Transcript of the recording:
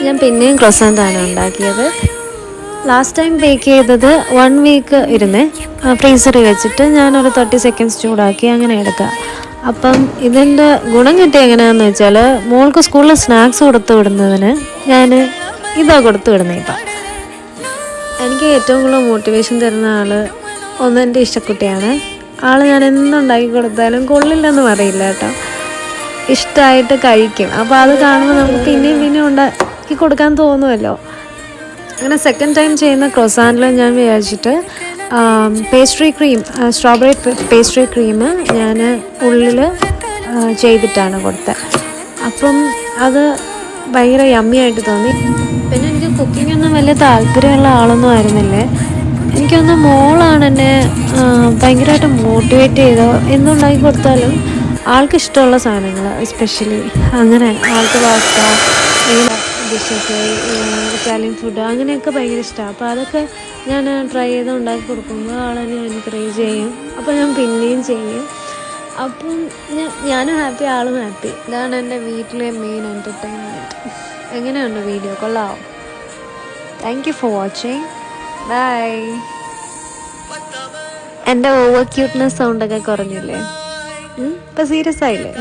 ഞാൻ പിന്നെയും ക്രോസാൻ്റാണ് ഉണ്ടാക്കിയത്. ലാസ്റ്റ് ടൈം ബേക്ക് ചെയ്തത് 1 വീക്ക് ഇരുന്നേ ഫ്രീസറിൽ വെച്ചിട്ട് ഞാനൊരു 30 സെക്കൻഡ്സ് ചൂടാക്കി അങ്ങനെ എടുക്കുക. അപ്പം ഇതിൻ്റെ ഗുണം കിട്ടിയ എങ്ങനെയാണെന്ന് വെച്ചാൽ മോൾക്ക് സ്കൂളിൽ സ്നാക്സ് കൊടുത്തു വിടുന്നതിന് ഞാൻ ഇതാണ് കൊടുത്തു വിടുന്നത്. ഇപ്പം എനിക്ക് ഏറ്റവും കൂടുതൽ മോട്ടിവേഷൻ തരുന്ന ആൾ എൻ്റെ ഇഷ്ടക്കുട്ടിയാണ്. ആൾ ഞാൻ എന്തുണ്ടാക്കി കൊടുത്താലും കൊള്ളില്ലെന്ന് പറയില്ല കേട്ടോ, ഇഷ്ടമായിട്ട് കഴിക്കും. അപ്പോൾ അത് കാണുമ്പോൾ നമുക്ക് പിന്നെയും ഉണ്ടാക്കി കൊടുക്കാൻ തോന്നുമല്ലോ. അങ്ങനെ സെക്കൻഡ് ടൈം ചെയ്യുന്ന ക്രോസാനിൽ ഞാൻ വിചാരിച്ചിട്ട് pastry cream, strawberry pastry cream ഞാൻ ഉള്ളിൽ ചെയ്തിട്ടാണ് കൊടുത്തത്. അപ്പം അത് ഭയങ്കര യമ്മിയായിട്ട് തോന്നി. പിന്നെ എനിക്ക് കുക്കിംഗ് ഒന്നും വലിയ താല്പര്യമുള്ള ആളൊന്നും ആയിരുന്നില്ലേ. എനിക്കൊന്ന് മോളാണ് എന്നെ ഭയങ്കരമായിട്ട് മോട്ടിവേറ്റ് ചെയ്തോ. എന്തുണ്ടാക്കി കൊടുത്താലും ആൾക്കിഷ്ടമുള്ള സാധനങ്ങൾ, എസ്പെഷ്യലി അങ്ങനെ ആൾക്ക് പാസ്ത, ഇങ്ങനെ ഡിഷസ്, ഇറ്റാലിയൻ ഫുഡ് അങ്ങനെയൊക്കെ ഭയങ്കര ഇഷ്ടമാണ്. അപ്പോൾ അതൊക്കെ ഞാൻ ട്രൈ ചെയ്ത് ഉണ്ടാക്കി കൊടുക്കുമ്പോൾ ആളെന്നെ എൻകറേജ് ചെയ്യും. അപ്പോൾ ഞാൻ പിന്നെയും ചെയ്യും. അപ്പം ഞാനും ഹാപ്പി, ആളും ഹാപ്പി. ഇതാണ് എൻ്റെ വീട്ടിലെ മെയിൻ എൻ്റർടൈൻമെൻറ്റ്. എങ്ങനെയുണ്ട് വീഡിയോ? കൊള്ളാമോ? Thank you for watching. Bye. എൻ്റെ ഓവർ ക്യൂട്ട്നെസ് സൗണ്ടൊക്കെ കുറഞ്ഞില്ലേ? ഇപ്പം സീരിയസ് ആയില്ലേ?